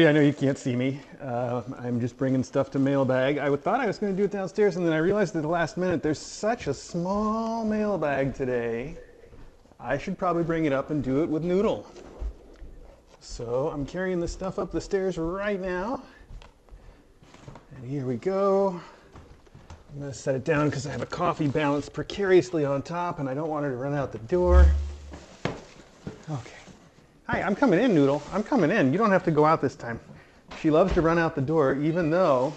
everybody. I know you can't see me. I'm just bringing stuff to Mailbag. I thought I was going to do it downstairs, and then I realized at the last minute there's such a small mailbag today. I should probably bring it up and do it with Noodle. So I'm carrying this stuff up the stairs right now. And here we go. I'm going to set it down because I have a coffee balanced precariously on top, and I don't want her to run out the door. Okay. Hi, I'm coming in, Noodle. I'm coming in. You don't have to go out this time. She loves to run out the door, even though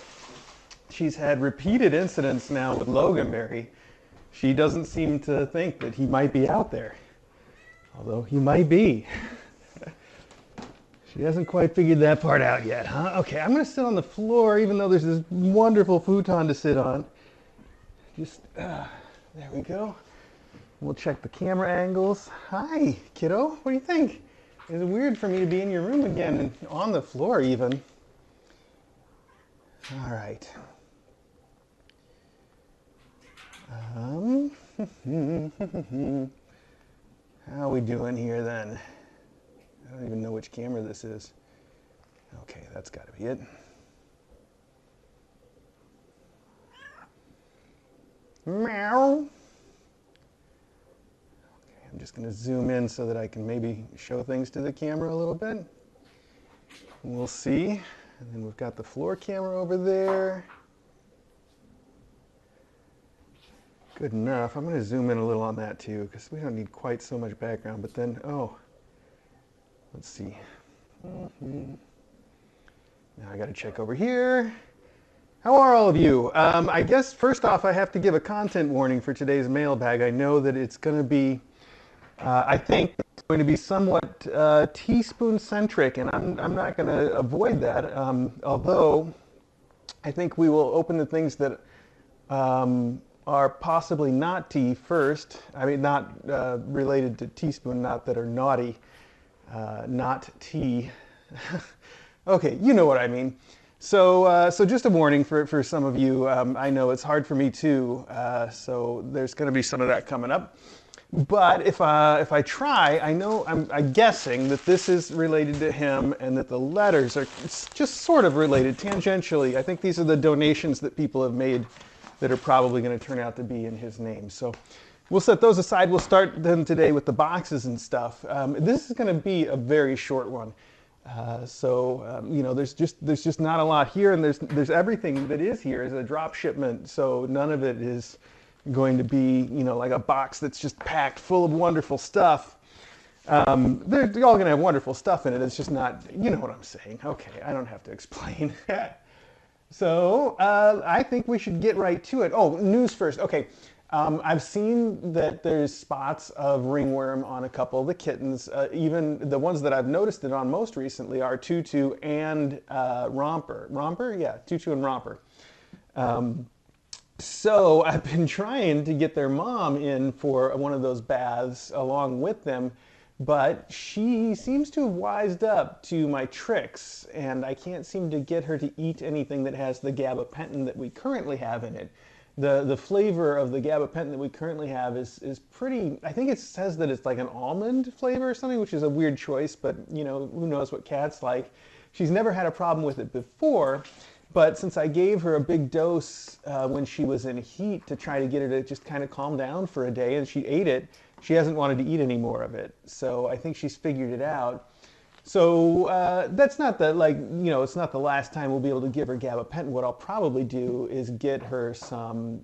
she's had repeated incidents now with Loganberry. She doesn't seem to think that he might be out there, although he might be. She hasn't quite figured that part out yet, huh? Okay, I'm going to sit on the floor, even though there's this wonderful futon to sit on. There we go. We'll check the camera angles. Hi, kiddo. What do you think? It's weird for me to be in your room again and on the floor even. All right. How are we doing here then? I don't even know which camera this is. Okay, that's got to be it. Meow. I'm just going to zoom in so that I can maybe show things to the camera a little bit. We'll see. And then we've got the floor camera over there. Good enough. I'm going to zoom in a little on that too, because we don't need quite so much background. But then, let's see. Now I got to check over here. How are all of you? I guess first off, I have to give a content warning for today's mailbag. I know that it's going to be I think it's going to be somewhat teaspoon-centric, and I'm not going to avoid that, although I think we will open the things that are possibly not tea first. I mean, not related to teaspoon, not that are naughty, not tea. Okay, you know what I mean. So just a warning for some of you. I know it's hard for me too, so there's going to be some of that coming up. But if I try, I'm guessing that this is related to him and that the letters are just sort of related tangentially. I think these are the donations that people have made that are probably going to turn out to be in his name. So we'll set those aside. We'll start then today with the boxes and stuff. This is going to be a very short one. You know, there's just not a lot here, and there's everything that is here is a drop shipment. So none of it is going to be, you know, like a box that's just packed full of wonderful stuff. They're all going to have wonderful stuff in it. It's just not, you know what I'm saying. Okay, I don't have to explain. So I think we should get right to it. Oh, news first. Okay, I've seen that there's spots of ringworm on a couple of the kittens. Even the ones that I've noticed it on most recently are Tutu and Romper. Romper? Yeah, Tutu and Romper. So I've been trying to get their mom in for one of those baths along with them, but she seems to have wised up to my tricks, and I can't seem to get her to eat anything that has the gabapentin that we currently have in it. The flavor of the gabapentin that we currently have is pretty, I think it says that it's like an almond flavor or something, which is a weird choice, but you know, who knows what cats like. She's never had a problem with it before. But since I gave her a big dose when she was in heat to try to get her to just kind of calm down for a day, and she ate it, she hasn't wanted to eat any more of it. So I think she's figured it out. So that's not the, like, you know, it's not the last time we'll be able to give her gabapentin. What I'll probably do is get her some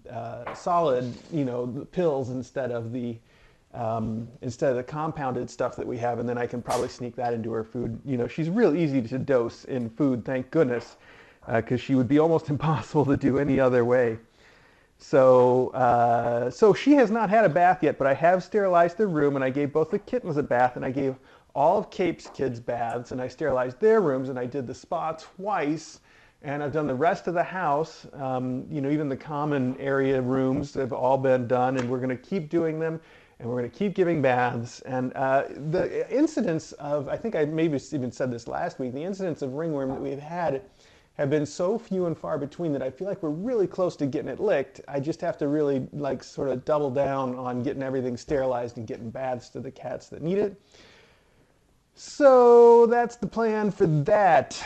solid, you know, pills instead of the compounded stuff that we have, and then I can probably sneak that into her food. You know, she's real easy to dose in food, thank goodness. Because she would be almost impossible to do any other way. So she has not had a bath yet, but I have sterilized the room, and I gave both the kittens a bath, and I gave all of Cape's kids baths, and I sterilized their rooms, and I did the spa twice, and I've done the rest of the house. You know, even the common area rooms have all been done, and we're going to keep doing them, and we're going to keep giving baths. And the incidence of, I think I maybe even said this last week, the incidence of ringworm that we've had have been so few and far between that I feel like we're really close to getting it licked. I just have to really like sort of double down on getting everything sterilized and getting baths to the cats that need it. So that's the plan for that.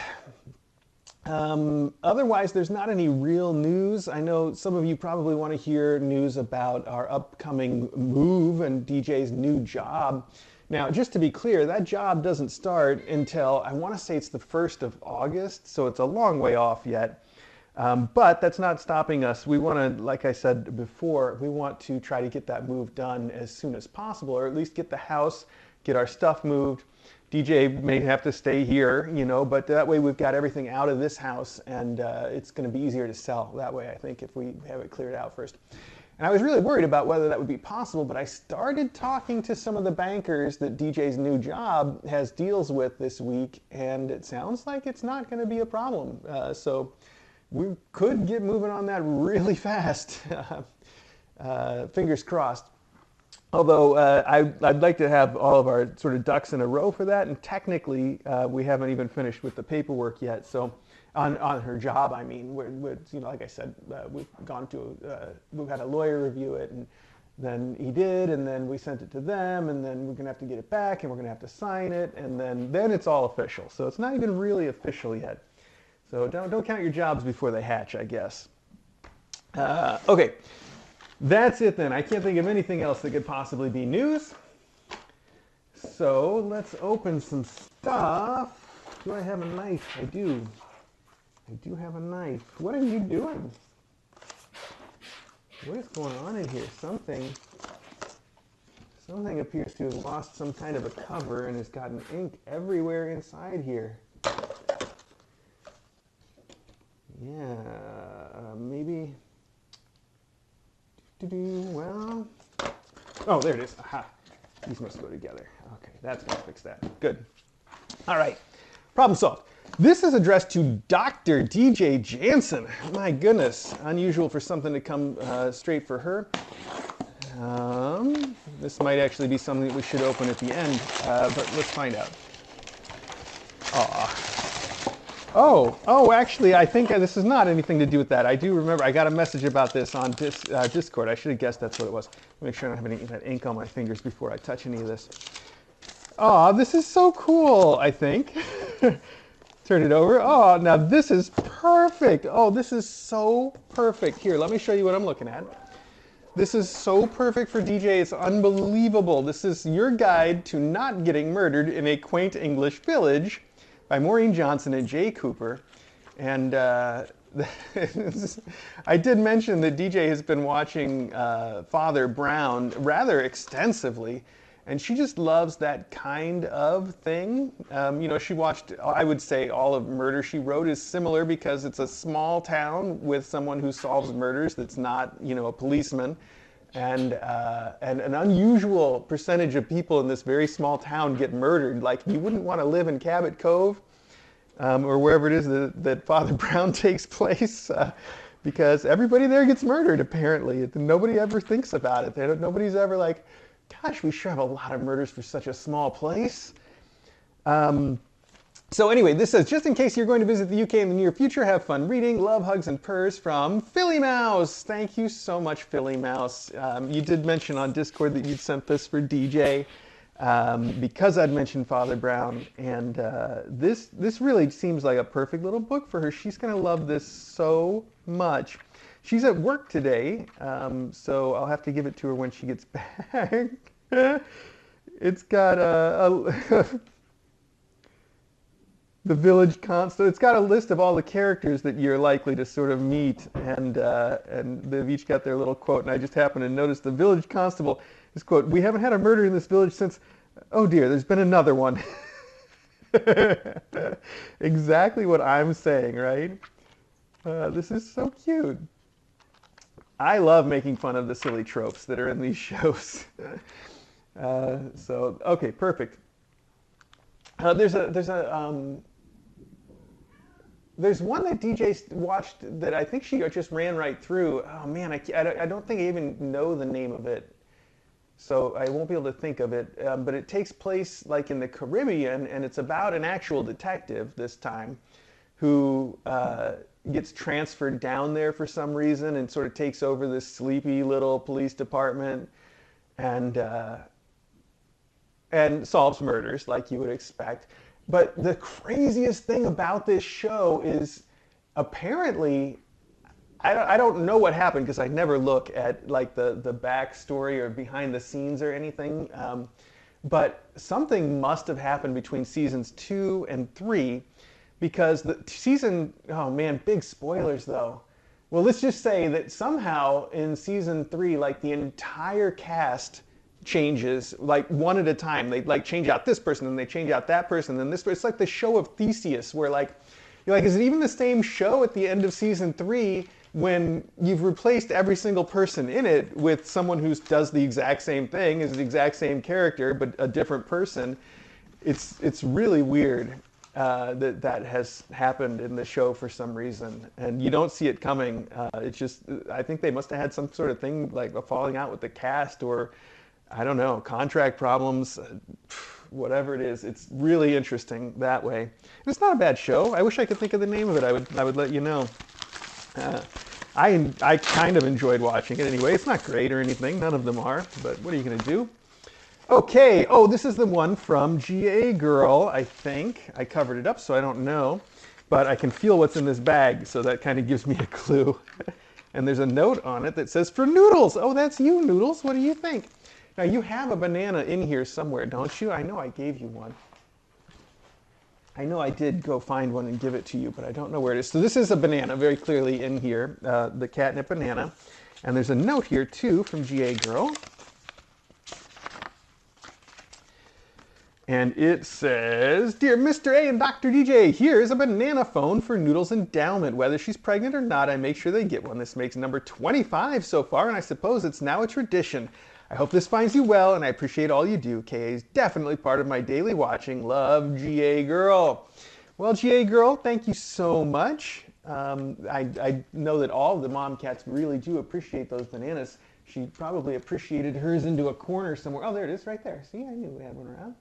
Otherwise, there's not any real news. I know some of you probably want to hear news about our upcoming move and DJ's new job. Now, just to be clear, that job doesn't start until, I want to say it's the 1st of August, so it's a long way off yet. But that's not stopping us. We want to, like I said before, we want to try to get that move done as soon as possible, or at least get the house, get our stuff moved. DJ may have to stay here, you know, but that way we've got everything out of this house, and it's going to be easier to sell that way, I think, if we have it cleared out first. And I was really worried about whether that would be possible, but I started talking to some of the bankers that DJ's new job has deals with this week, and it sounds like it's not going to be a problem. So we could get moving on that really fast. Fingers crossed. Although I'd like to have all of our sort of ducks in a row for that, and technically we haven't even finished with the paperwork yet. So on her job, I mean, we're you know, like I said, we've had a lawyer review it, and then he did, and then we sent it to them, and then we're gonna have to get it back, and we're gonna have to sign it, and then it's all official. So it's not even really official yet. So don't count your jobs before they hatch, I guess. Okay. That's it then. I can't think of anything else that could possibly be news. So let's open some stuff. Do I have a knife? I do. I do have a knife. What are you doing? What is going on in here? Something appears to have lost some kind of a cover and has gotten ink everywhere inside here. Yeah, maybe. Well, oh, there it is. Aha. These must go together. Okay, that's going to fix that. Good. All right, problem solved. This is addressed to Dr. DJ Jansen. My goodness, unusual for something to come straight for her. This might actually be something that we should open at the end, but let's find out. Aw. Oh, actually, I think this is not anything to do with that. I do remember I got a message about this on Discord. I should have guessed that's what it was. Make sure I don't have any of that ink on my fingers before I touch any of this. Oh, this is so cool, I think. Turn it over. Oh, now this is perfect. Oh, this is so perfect. Here, let me show you what I'm looking at. This is so perfect for DJ. It's unbelievable. This is your guide to not getting murdered in a quaint English village, by Maureen Johnson and Jay Cooper. And I did mention that DJ has been watching Father Brown rather extensively, and she just loves that kind of thing. You know, she watched, I would say, all of Murder, She Wrote is similar because it's a small town with someone who solves murders that's not, you know, a policeman. And an unusual percentage of people in this very small town get murdered. Like, you wouldn't want to live in Cabot Cove or wherever it is that Father Brown takes place, because everybody there gets murdered, apparently. Nobody ever thinks about it. Nobody's ever like, gosh, we sure have a lot of murders for such a small place. So anyway, this says, just in case you're going to visit the UK in the near future, have fun reading. Love, hugs, and purrs from Philly Mouse. Thank you so much, Philly Mouse. You did mention on Discord that you'd sent this for DJ because I'd mentioned Father Brown. And this really seems like a perfect little book for her. She's going to love this so much. She's at work today, so I'll have to give it to her when she gets back. It's got the village constant. It's got a list of all the characters that you're likely to sort of meet, and they've each got their little quote. And I just happened to notice the village constable is quote, "We haven't had a murder in this village since, oh dear, there's been another one." Exactly what I'm saying, right? This is so cute. I love making fun of the silly tropes that are in these shows. So okay, perfect. There's one that DJ watched that I think she just ran right through. Oh man, I don't think I even know the name of it, so I won't be able to think of it. But it takes place like in the Caribbean, and it's about an actual detective this time, who gets transferred down there for some reason and sort of takes over this sleepy little police department, and solves murders like you would expect. But the craziest thing about this show is apparently, I don't know what happened because I never look at like the backstory or behind the scenes or anything. But something must have happened between seasons 2 and 3 because the season, oh man, big spoilers though. Well, let's just say that somehow in season 3, like the entire cast changes like one at a time. They like change out this person, and they change out that person, and this person. It's like the show of Theseus, where like you're like, is it even the same show at the end of season 3 when you've replaced every single person in it with someone who does the exact same thing, is the exact same character but a different person? It's really weird that has happened in the show for some reason, and you don't see it coming. It's just, I think they must have had some sort of thing like a falling out with the cast, or I don't know, contract problems, whatever it is. It's really interesting that way. And it's not a bad show. I wish I could think of the name of it. I would let you know. I kind of enjoyed watching it anyway. It's not great or anything. None of them are. But what are you going to do? Okay. Oh, this is the one from GA Girl, I think. I covered it up, so I don't know. But I can feel what's in this bag, so that kind of gives me a clue. And there's a note on it that says, "For Noodles." Oh, that's you, Noodles. What do you think? Now, you have a banana in here somewhere, don't you? I know I gave you one. I know I did go find one and give it to you, but I don't know where it is. So this is a banana, very clearly in here, the catnip banana. And there's a note here, too, from GA Girl. And it says, "Dear Mr. A and Dr. DJ, here is a banana phone for Noodle's endowment. Whether she's pregnant or not, I make sure they get one. This makes number 25 so far, and I suppose it's now a tradition. I hope this finds you well, and I appreciate all you do. KA is definitely part of my daily watching. Love, GA Girl." Well, GA Girl, thank you so much. I know that all of the mom cats really do appreciate those bananas. She probably appreciated hers into a corner somewhere. Oh, there it is right there. See, I knew we had one around.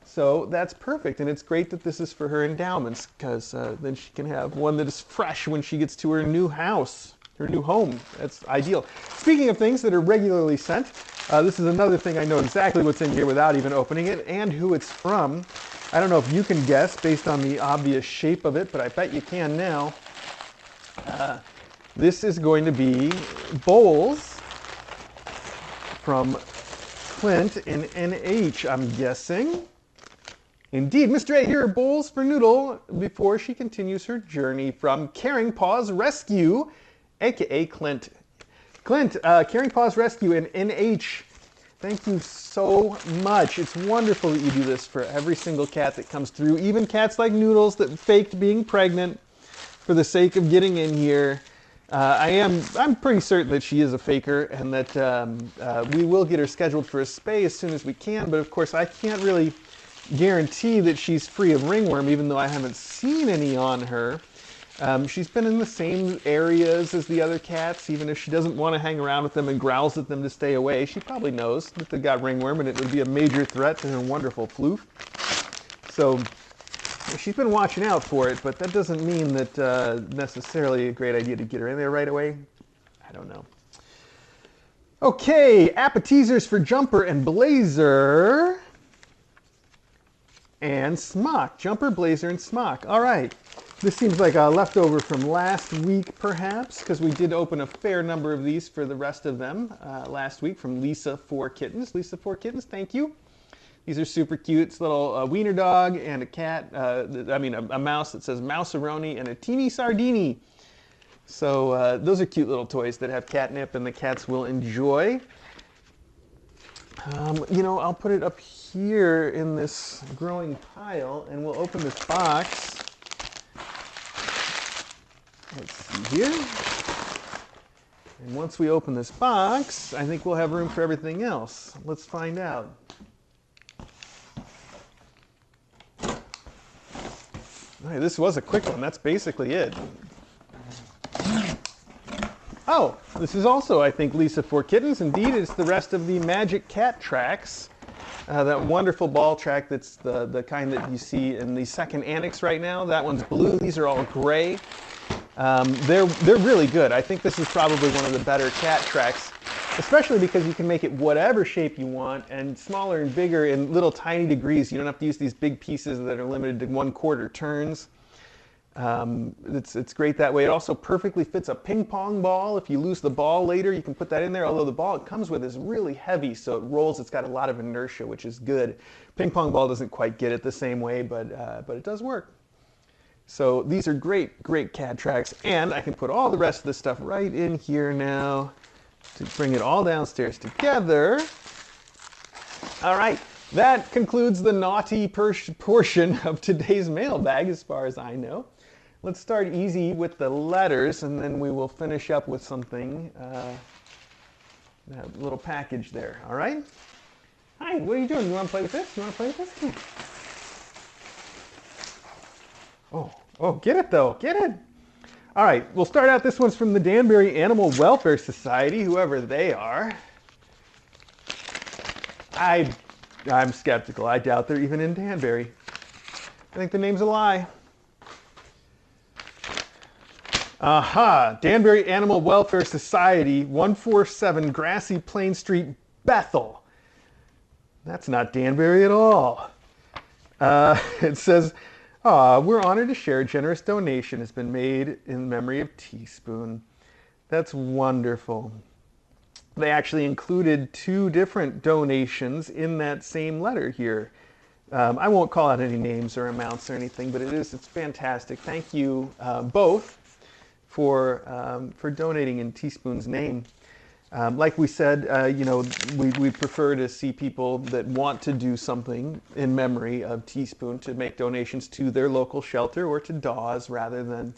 So that's perfect, and it's great that this is for her endowments, because then she can have one that is fresh when she gets to her new house. Her new home. That's ideal. Speaking of things that are regularly sent, this is another thing I know exactly what's in here without even opening it and who it's from. I don't know if you can guess based on the obvious shape of it, but I bet you can now. This is going to be bowls from Clint in NH, I'm guessing. Indeed, Mr. A, here are bowls for Noodle before she continues her journey from Caring Paws Rescue, aka Clint. Clint, Caring Paws Rescue in NH. Thank you so much. It's wonderful that you do this for every single cat that comes through, even cats like Noodles that faked being pregnant for the sake of getting in here. I'm pretty certain that she is a faker, and that we will get her scheduled for a spay as soon as we can, but of course I can't really guarantee that she's free of ringworm, even though I haven't seen any on her. She's been in the same areas as the other cats. Even if she doesn't want to hang around with them and growls at them to stay away, she probably knows that they've got ringworm and it would be a major threat to her wonderful floof. So she's been watching out for it, but that doesn't mean that necessarily a great idea to get her in there right away. I don't know. Okay, appetizers for Jumper and Blazer. And Smock. Jumper, Blazer, and Smock. All right. This seems like a leftover from last week, perhaps, because we did open a fair number of these for the rest of them last week from Lisa 4 Kittens. Lisa 4 Kittens, thank you. These are super cute. It's a little wiener dog and a cat, a mouse that says Mouse-a-roni, and a teeny sardini. So those are cute little toys that have catnip and the cats will enjoy. I'll put it up here in this growing pile, and we'll open this box. Let's see here. And once we open this box, I think we'll have room for everything else. Let's find out. All right, this was a quick one. That's basically it. Oh, this is also, I think, Lisa 4 Kittens. Indeed, it's the rest of the Magic Cat tracks. That wonderful ball track that's the kind that you see in the second annex right now. That one's blue. These are all gray. They're really good. I think this is probably one of the better cat tracks, especially because you can make it whatever shape you want, and smaller and bigger in little tiny degrees. You don't have to use these big pieces that are limited to 1/4 turns. It's great that way. It also perfectly fits a ping pong ball. If you lose the ball later, you can put that in there. Although the ball it comes with is really heavy, so it rolls. It's got a lot of inertia, which is good. Ping pong ball doesn't quite get it the same way, but it does work. So these are great, great CAD tracks, and I can put all the rest of the stuff right in here now to bring it all downstairs together. All right, that concludes the naughty portion of today's mailbag, as far as I know. Let's start easy with the letters, and then we will finish up with something, that little package there, all right? Hi, what are you doing? You want to play with this? You want to play with this? Come on. Oh, get it though, get it. All right, we'll start out. This one's from the Danbury Animal Welfare Society, whoever they are. I'm skeptical. I doubt they're even in Danbury. I think the name's a lie. Aha, Danbury Animal Welfare Society, 147 Grassy Plain Street, Bethel. That's not Danbury at all. It says, we're honored to share a generous donation has been made in memory of Teaspoon. That's wonderful. They actually included 2 different donations in that same letter here. I won't call out any names or amounts or anything, but it's fantastic. Thank you both for donating in Teaspoon's name. Like we said, we prefer to see people that want to do something in memory of Teaspoon to make donations to their local shelter or to Dawes rather than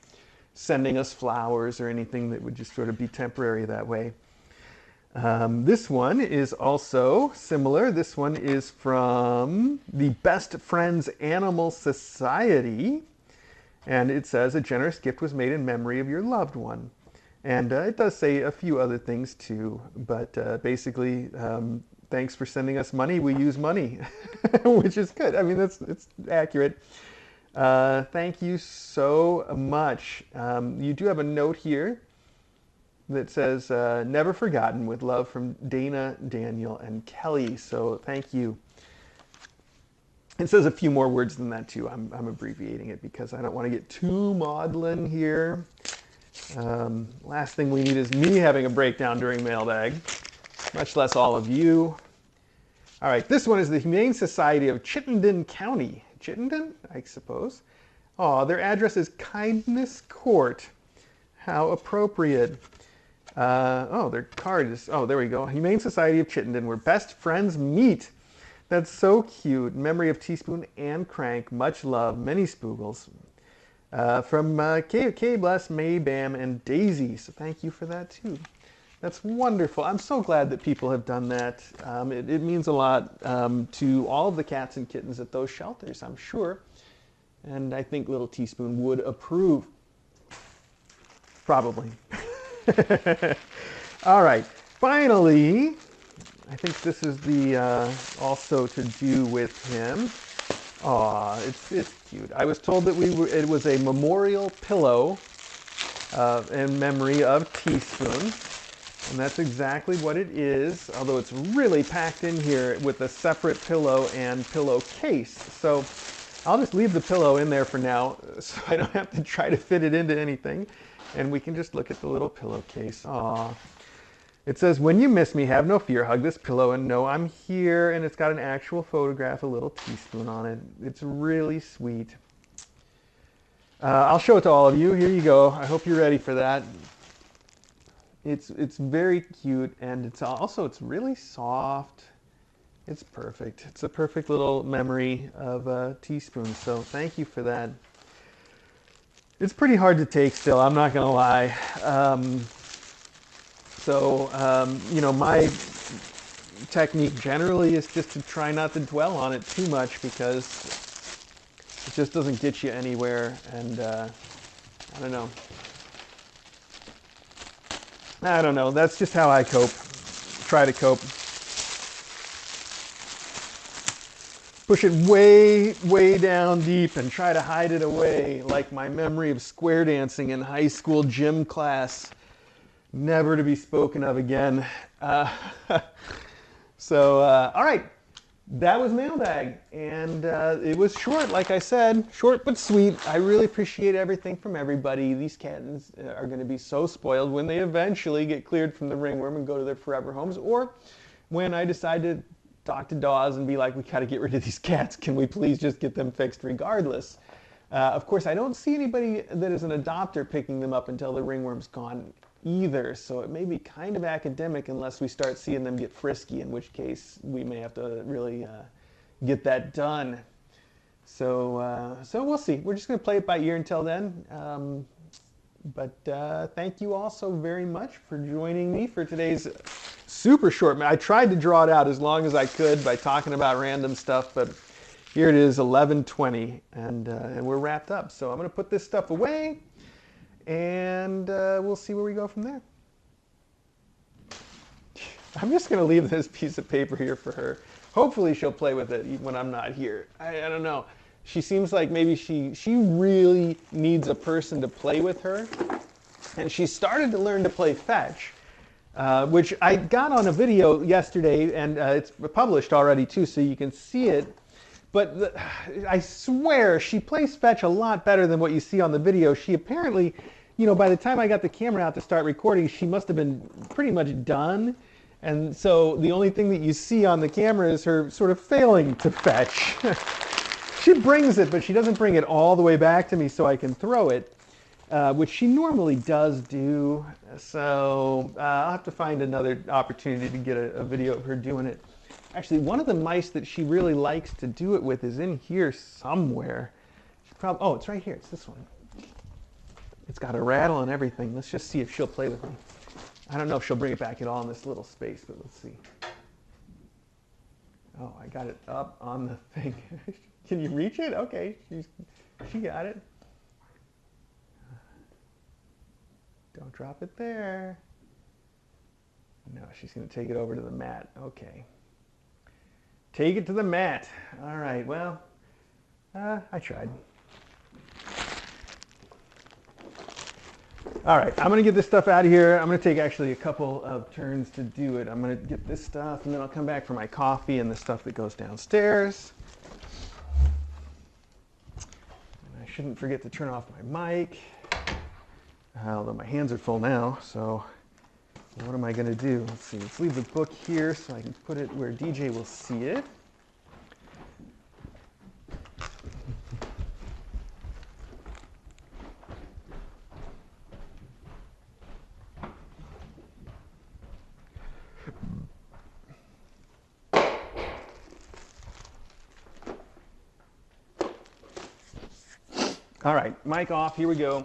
sending us flowers or anything that would just sort of be temporary that way. This one is also similar. This one is from the Best Friends Animal Society. And it says, a generous gift was made in memory of your loved one. And it does say a few other things too, but basically, thanks for sending us money. We use money, which is good. I mean, it's accurate. Thank you so much. You do have a note here that says, never forgotten, with love from Dana, Daniel, and Kelly. So thank you. It says a few more words than that too. I'm abbreviating it because I don't want to get too maudlin here. Last thing we need is me having a breakdown during mailbag, much less all of you. All right, this one is the Humane Society of Chittenden County. Chittenden, I suppose. Oh, their address is Kindness Court. How appropriate. Their card is, there we go. Humane Society of Chittenden, where best friends meet. That's so cute. In memory of Teaspoon and Crank, much love, many spoogles. From K Bless, May, Bam, and Daisy. So thank you for that too. That's wonderful. I'm so glad that people have done that. It means a lot to all of the cats and kittens at those shelters, I'm sure. And I think little Teaspoon would approve. Probably. All right. Finally, I think this is the also to do with him. Aw, it's cute. I was told that it was a memorial pillow in memory of Teaspoon. And that's exactly what it is, although it's really packed in here with a separate pillow and pillowcase. So I'll just leave the pillow in there for now so I don't have to try to fit it into anything. And we can just look at the little pillowcase. Aw. It says, when you miss me, have no fear, hug this pillow and know I'm here. And it's got an actual photograph, a little Teaspoon on it. It's really sweet. I'll show it to all of you. Here you go. I hope you're ready for that. It's very cute, and it's really soft. It's perfect. It's a perfect little memory of Teaspoon. So thank you for that. It's pretty hard to take still, I'm not gonna lie. My technique generally is just to try not to dwell on it too much because it just doesn't get you anywhere, and I don't know. That's just how I cope. Try to cope. Push it way, way down deep and try to hide it away, like my memory of square dancing in high school gym class, never to be spoken of again. All right. that was Mailbag, and it was short, like I said, short but sweet. I really appreciate everything from everybody. These kittens are going to be so spoiled when they eventually get cleared from the ringworm and go to their forever homes, or when I decide to talk to Dawes and be like, we got to get rid of these cats. Can we please just get them fixed regardless? Of course, I don't see anybody that is an adopter picking them up until the ringworm's gone either, so it may be kind of academic unless we start seeing them get frisky, in which case we may have to really get that done. So we'll see. We're just going to play it by ear until then. But thank you all so very much for joining me for today's super short. I tried to draw it out as long as I could by talking about random stuff, but here it is, 11:20, and we're wrapped up. So I'm going to put this stuff away, and we'll see where we go from there. I'm just going to leave this piece of paper here for her. Hopefully she'll play with it when I'm not here. I don't know. She seems like maybe she really needs a person to play with her. And she started to learn to play fetch, which I got on a video yesterday, and it's published already too, so you can see it. But I swear she plays fetch a lot better than what you see on the video. She apparently, you know, by the time I got the camera out to start recording, she must have been pretty much done. And so the only thing that you see on the camera is her sort of failing to fetch. She brings it, but she doesn't bring it all the way back to me so I can throw it, which she normally does do. So I'll have to find another opportunity to get a video of her doing it. Actually, one of the mice that she really likes to do it with is in here somewhere. Oh, it's right here. It's this one. It's got a rattle and everything. Let's just see if she'll play with me. I don't know if she'll bring it back at all in this little space, but let's see. Oh, I got it up on the thing. Can you reach it? Okay, she got it. Don't drop it there. No, she's going to take it over to the mat. Okay. Take it to the mat. All right, well, I tried. All right, I'm going to get this stuff out of here. I'm going to take actually a couple of turns to do it. I'm going to get this stuff, and then I'll come back for my coffee and the stuff that goes downstairs. And I shouldn't forget to turn off my mic, although my hands are full now, so what am I going to do? Let's see. Let's leave the book here so I can put it where DJ will see it. All right, mic off. Here we go.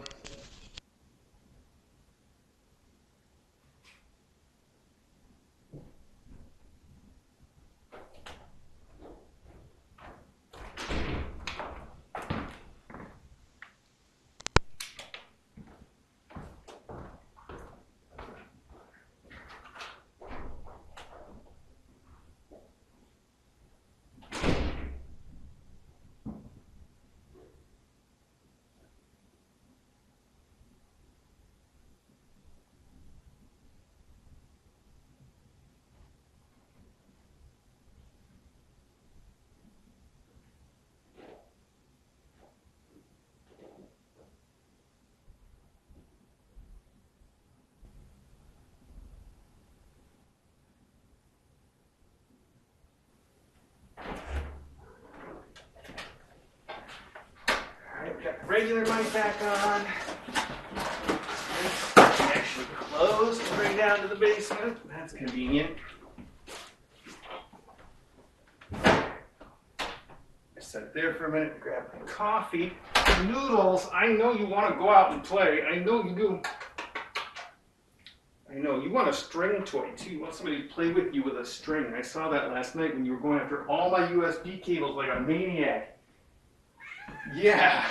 Regular mic back on. Actually closed and bring down to the basement. That's convenient. I sat there for a minute, grab my coffee. Noodles, I know you want to go out and play. I know you do. I know, you want a string toy too. You want somebody to play with you with a string. I saw that last night when you were going after all my USB cables like a maniac. Yeah.